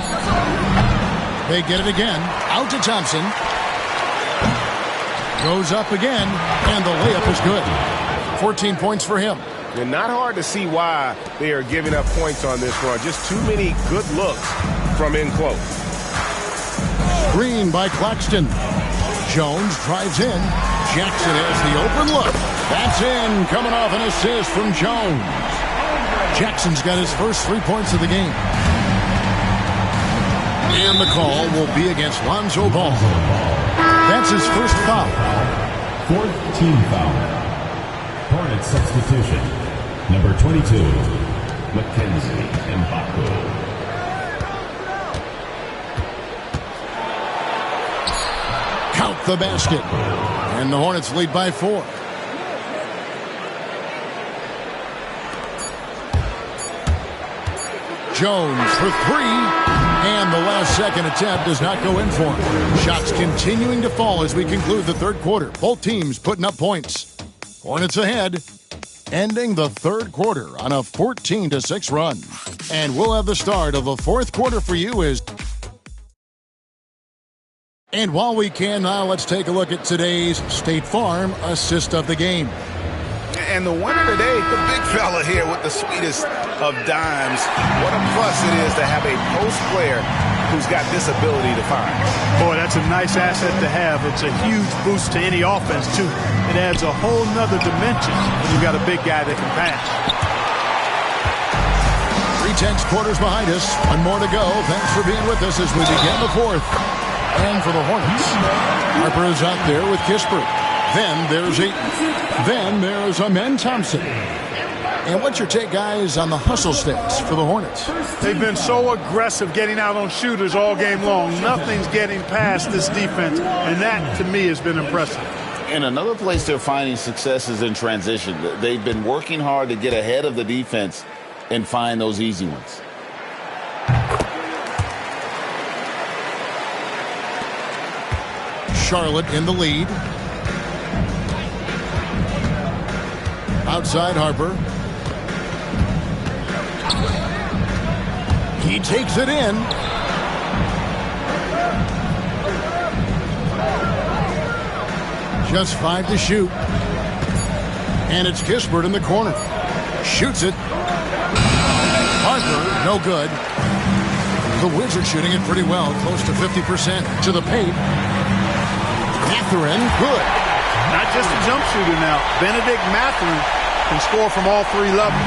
They get it again. Out to Thompson. Goes up again, and the layup is good. 14 points for him. And not hard to see why they are giving up points on this run. Just too many good looks from in close. Screen by Claxton. Jones drives in. Jackson has the open look. That's in, coming off an assist from Jones. Jackson's got his first 3 points of the game. And the call will be against Lonzo Ball. That's his first foul. 4th team foul. Hornets substitution. Number 22, Mackenzie Mbako. Count the basket. And the Hornets lead by 4. Jones for 3. And the last second attempt does not go in for him. Shots continuing to fall as we conclude the third quarter. Both teams putting up points. Hornets ahead, ending the third quarter on a 14-6 run. And we'll have the start of the fourth quarter for you as... And while we can now, let's take a look at today's State Farm assist of the game. And the winner today, the big fella here with the sweetest of dimes. What a plus it is to have a post player who's got this ability to find. Boy, that's a nice asset to have. It's a huge boost to any offense, too. It adds a whole nother dimension when you've got a big guy that can pass. 3/10 quarters behind us. One more to go. Thanks for being with us as we begin the fourth. And for the Hornets, Harper is out there with Kispert. Then there's Ayton. Then there's Amen Thompson. And what's your take, guys, on the hustle stats for the Hornets? They've been so aggressive getting out on shooters all game long. Nothing's getting past this defense, and that, to me, has been impressive. And another place they're finding success is in transition. They've been working hard to get ahead of the defense and find those easy ones. Charlotte in the lead. Outside Harper. He takes it in. Just 5 to shoot. And it's Kispert in the corner. Shoots it. Harper, no good. The Wizards shooting it pretty well, close to 50% to the paint. Mathurin, good. Not just a jump shooter now. Benedict Mathurin can score from all 3 levels.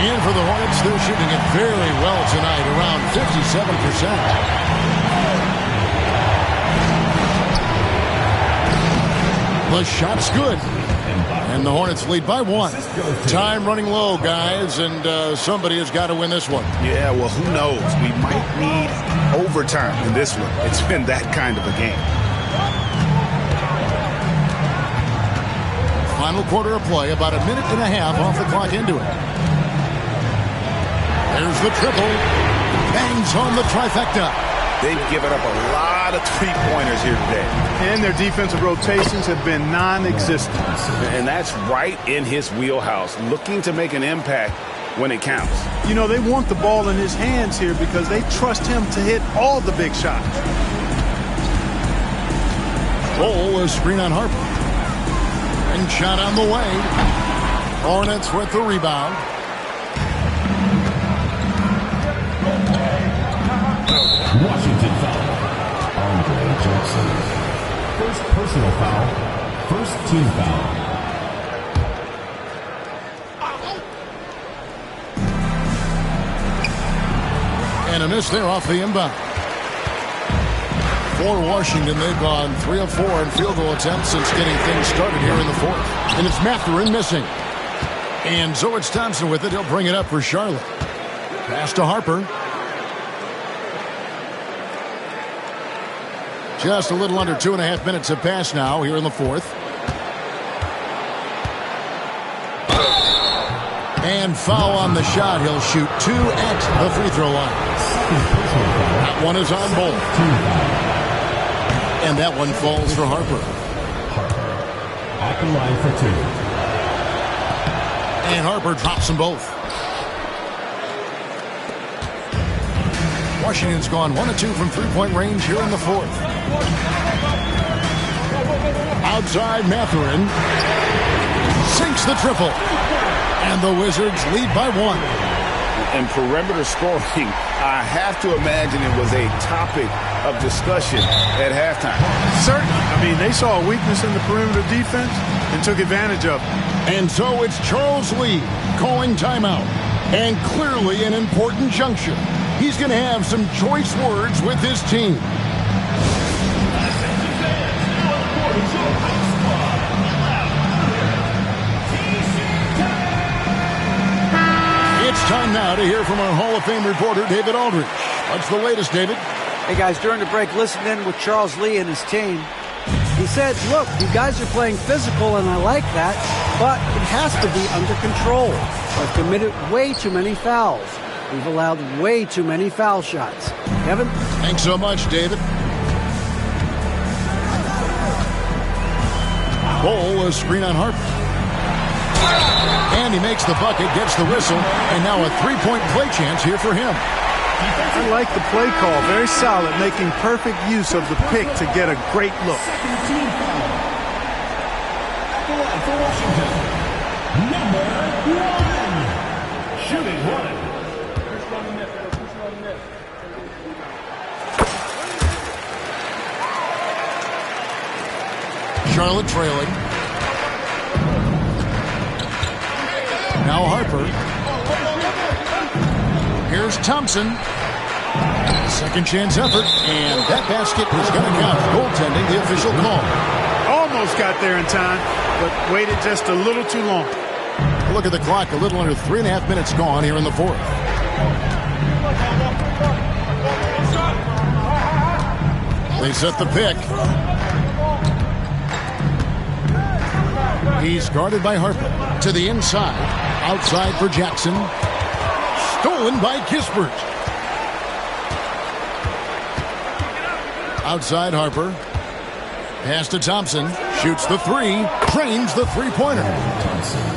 And for the Hornets, they're shooting it very well tonight, around 57%. The shot's good. And the Hornets lead by 1. Time running low, guys, and somebody has got to win this one. Yeah, well, who knows? We might need overtime in this one. It's been that kind of a game. Final quarter of play, about a minute and a half off the clock into it. There's the triple. Bangs home the trifecta. They've given up a lot of three-pointers here today. And their defensive rotations have been non-existent. And that's right in his wheelhouse, looking to make an impact when it counts. You know, they want the ball in his hands here because they trust him to hit all the big shots. Roll a screen on Harper. And shot on the way. Hornets with the rebound. Washington foul. Andre Johnson. First personal foul. First team foul. And a miss there off the inbound. For Washington, they've gone 3 of 4 in field goal attempts since getting things started here in the fourth. And it's Mathurin missing. And so it's Thompson with it. He'll bring it up for Charlotte. Pass to Harper. Just a little under 2.5 minutes have passed now here in the fourth. And foul on the shot. He'll shoot 2 at the free throw line. That one is on both. And that one falls for Harper. At the line for 2. And Harper drops them both. Washington's gone 1 of 2 from three-point range here in the fourth. Outside Mathurin. Sinks the triple. And the Wizards lead by 1. And perimeter scoring, I have to imagine it was a topic of discussion at halftime. Certainly. I mean, they saw a weakness in the perimeter defense and took advantage of it. And so it's Charles Lee calling timeout. And clearly an important juncture. He's going to have some choice words with his team. It's time now to hear from our Hall of Fame reporter, David Aldridge. What's the latest, David? Hey guys, during the break, listen in with Charles Lee and his team. He said, look, you guys are playing physical and I like that, but it has to be under control. We've committed way too many fouls. We've allowed way too many foul shots. Kevin? Thanks so much, David. Bowl, a screen on Harper. And he makes the bucket, gets the whistle, and now a three-point play chance here for him. I like the play call. Very solid, making perfect use of the pick to get a great look. For Washington, number 1, shooting one. Charlotte trailing. Now Harper. Here's Thompson. Second chance effort, and that basket is going to count. Goaltending, the official call. Almost got there in time, but waited just a little too long. Look at the clock, a little under 3.5 minutes gone here in the fourth. They set the pick. He's guarded by Harper. To the inside. Outside for Jackson. Stolen by Kispert. Outside Harper. Pass to Thompson. Shoots the three. Drains the three-pointer.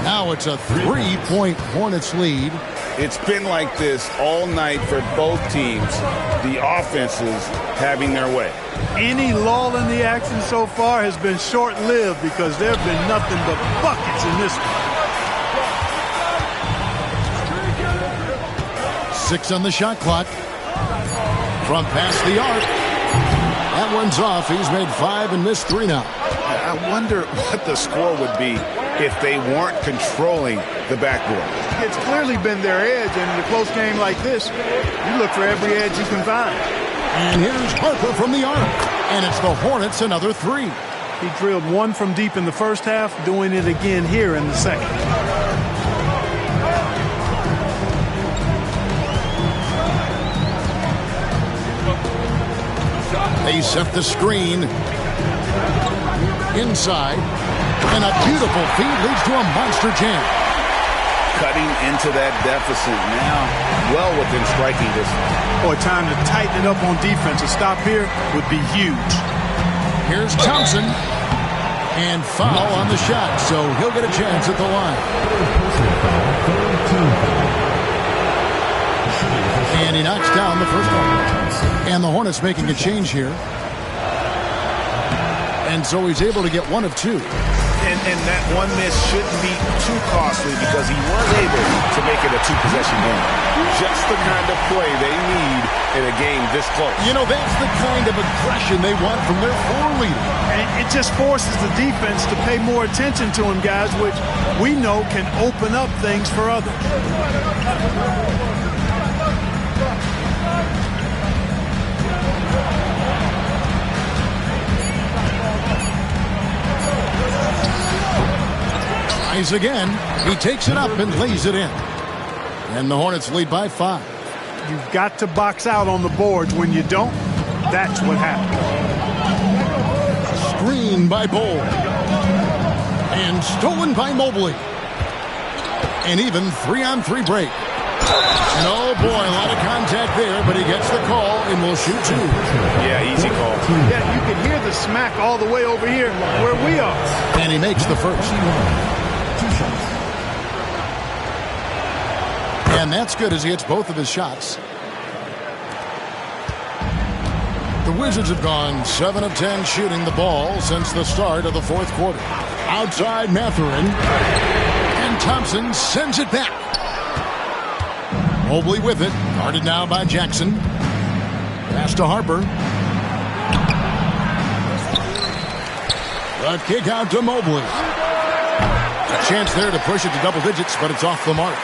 Now it's a 3-point Hornets lead. It's been like this all night for both teams. The offenses having their way. Any lull in the action so far has been short-lived because there have been nothing but buckets in this one. 6 on the shot clock. From past the arc. That one's off. He's made 5 and missed 3 now. I wonder what the score would be if they weren't controlling the backboard. It's clearly been their edge, and in a close game like this, you look for every edge you can find. And here's Harper from the arc. And it's the Hornets another 3. He drilled one from deep in the first half, doing it again here in the second. They set the screen. Inside. And a beautiful feed leads to a monster jam. Cutting into that deficit now, well within striking distance. Boy, time to tighten it up on defense. A stop here would be huge. Here's Thompson. And foul on the shot, so he'll get a chance at the line. And he knocks down the first one. And the Hornets making a change here. And so he's able to get 1 of 2. And that one miss shouldn't be too costly because he was able to make it a 2-possession game. Just the kind of play they need in a game this close. You know, that's the kind of aggression they want from their floor leader. And it just forces the defense to pay more attention to him, guys, which we know can open up things for others. Again, he takes it up and lays it in. And the Hornets lead by 5. You've got to box out on the boards. When you don't, that's what happens. Screen by Bowl. And stolen by Mobley. And even 3-on-3 break. And oh boy, a lot of contact there, but he gets the call and will shoot 2. Yeah, easy call. Yeah, you can hear the smack all the way over here where we are. And he makes the first. And that's good as he hits both of his shots. The Wizards have gone 7 of 10 shooting the ball since the start of the fourth quarter. Outside Mathurin. And Thompson sends it back. Mobley with it. Guarded now by Jackson. Pass to Harper. The kick out to Mobley. A chance there to push it to double digits, but it's off the mark.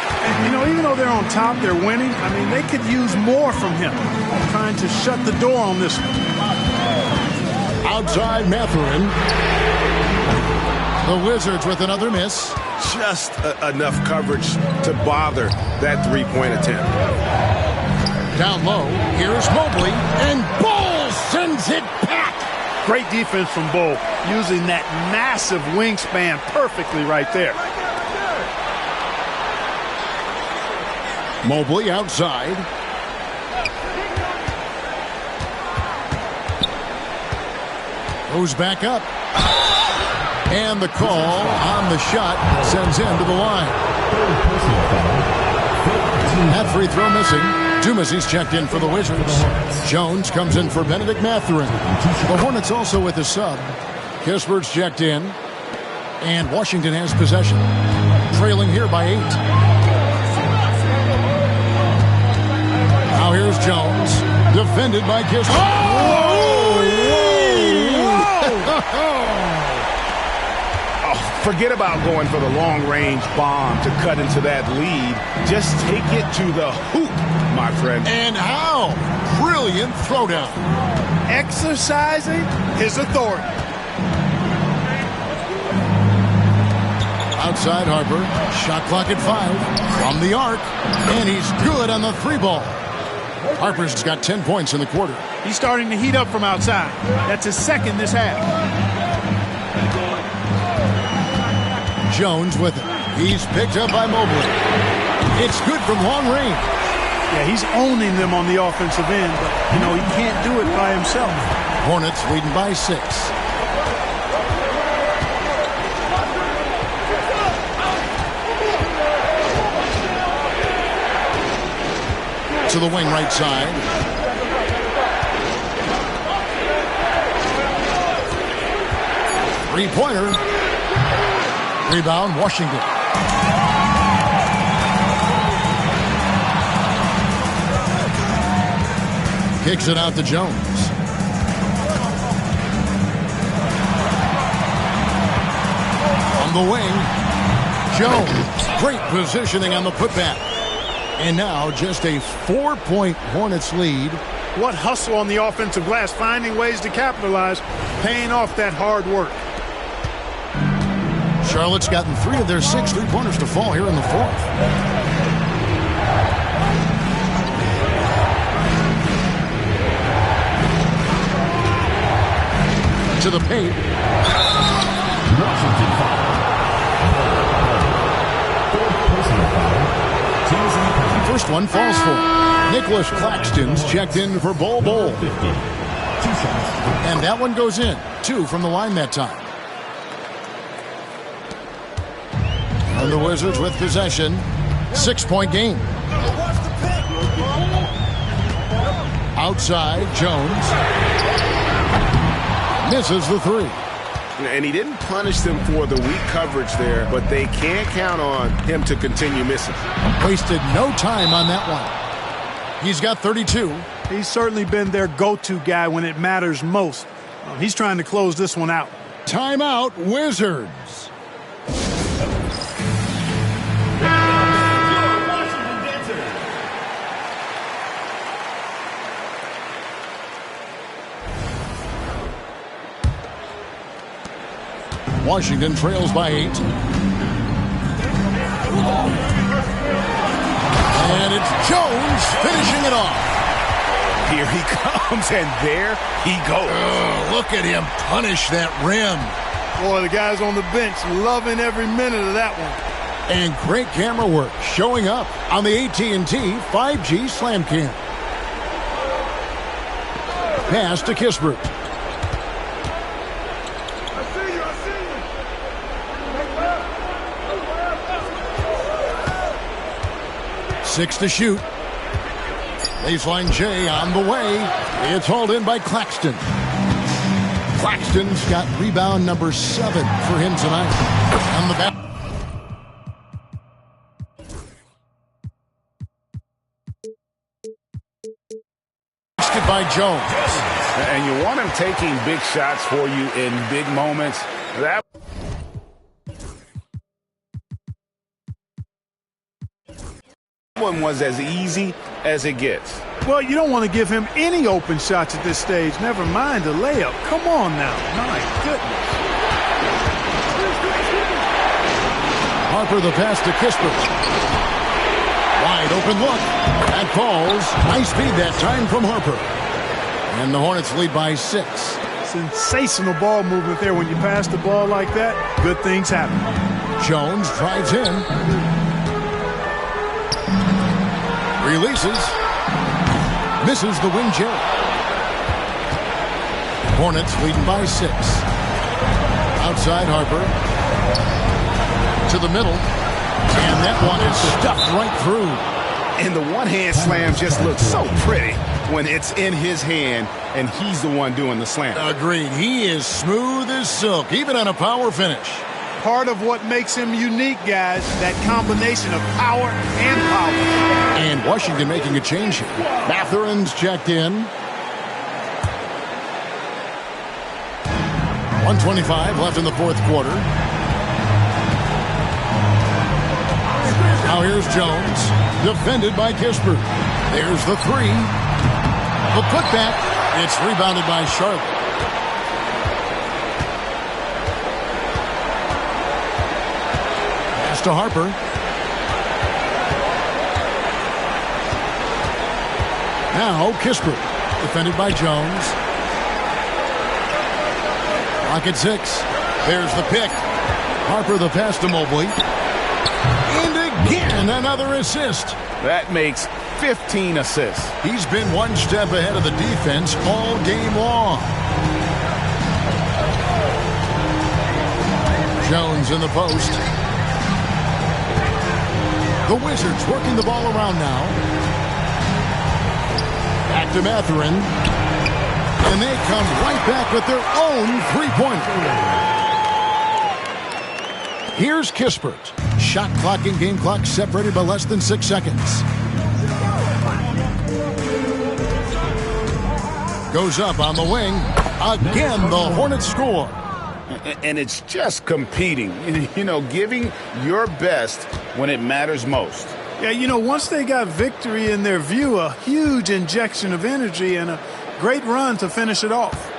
And, you know, even though they're on top, they're winning. I mean, they could use more from him. Trying to shut the door on this one. Outside Mathurin. The Wizards with another miss. Just enough coverage to bother that three-point attempt. Down low, here's Mobley, and Great defense from Bull, using that massive wingspan perfectly right there. Mobley outside. Goes back up. And the call on the shot sends him to the line. That free throw missing. Dumas checked in for the Wizards. Jones comes in for Benedict Mathurin. The Hornets also with a sub. Kispert's checked in. And Washington has possession. Trailing here by 8. Now here's Jones. Defended by Kispert. Forget about going for the long-range bomb to cut into that lead. Just take it to the hoop, my friend. And how? Brilliant throwdown. Exercising his authority. Outside Harper. Shot clock at 5. From the arc. And he's good on the 3-ball. Harper's got 10 points in the quarter. He's starting to heat up from outside. That's his second this half. Jones with it. He's picked up by Mobley. It's good from long range. Yeah, he's owning them on the offensive end, but, you know, he can't do it by himself. Hornets leading by 6. To the wing right side. Three-pointer. Rebound, Washington. Kicks it out to Jones. On the wing, Jones. Great positioning on the putback. And now just a 4-point Hornets lead. What hustle on the offensive glass, finding ways to capitalize, paying off that hard work. Charlotte's gotten 3 of their 6 3-pointers to fall here in the 4th. To the paint. Washington foul. Personal foul. First one falls for. Nicholas Claxton's checked in for Bol Bol. 50. 2 shots. And that one goes in. 2 from the line that time. And the Wizards with possession. 6-point game. Outside, Jones. Misses the 3. And he didn't punish them for the weak coverage there, but they can't count on him to continue missing. Wasted no time on that one. He's got 32. He's certainly been their go-to guy when it matters most. He's trying to close this one out. Timeout, Wizards. Washington trails by 8. And it's Jones finishing it off. Here he comes, and there he goes. Oh, look at him punish that rim. Boy, the guys on the bench loving every minute of that one. And great camera work showing up on the AT&T 5G Slam Cam. Pass to Kispert. Six to shoot. Baseline J on the way. It's hauled in by Claxton. Claxton's got rebound number 7 for him tonight. On the back. By Jones. And you want him taking big shots for you in big moments. That one was as easy as it gets. Well, you don't want to give him any open shots at this stage. Never mind a layup. Come on now. My goodness. Harper the pass to Kispert. Wide open look. That falls. Nice feed that time from Harper. And the Hornets lead by 6. Sensational ball movement there. When you pass the ball like that, good things happen. Jones drives in. Releases. Misses the wing J. Hornets leading by 6. Outside Harper. To the middle. And that one is stuffed right through. And the one-hand slam just looks so pretty when it's in his hand and he's the one doing the slam. Agreed. He is smooth as silk, even on a power finish. Part of what makes him unique, guys, that combination of power and power. And Washington making a change here. Matherin's checked in. 1:25 left in the fourth quarter. Now here's Jones, defended by Kispert. There's the 3. The putback. It's rebounded by Charlotte. Pass to Harper. Now Kispert, defended by Jones. Clock at 6. There's the pick. Harper the pass to Mobley. Again, another assist. That makes 15 assists. He's been one step ahead of the defense all game long. Jones in the post. The Wizards working the ball around now. Back to Matherin. And they come right back with their own three-pointer. Here's Kispert. Shot clock and game clock separated by less than 6 seconds. Goes up on the wing. Again, the Hornets score. And it's just competing, giving your best when it matters most. Yeah, once they got victory in their view, a huge injection of energy and a great run to finish it off.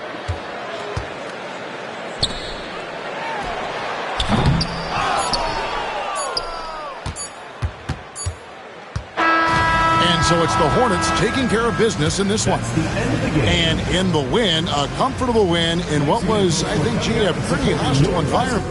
So it's the Hornets taking care of business in this one. And in the win, a comfortable win in what was, I think, a pretty hostile environment.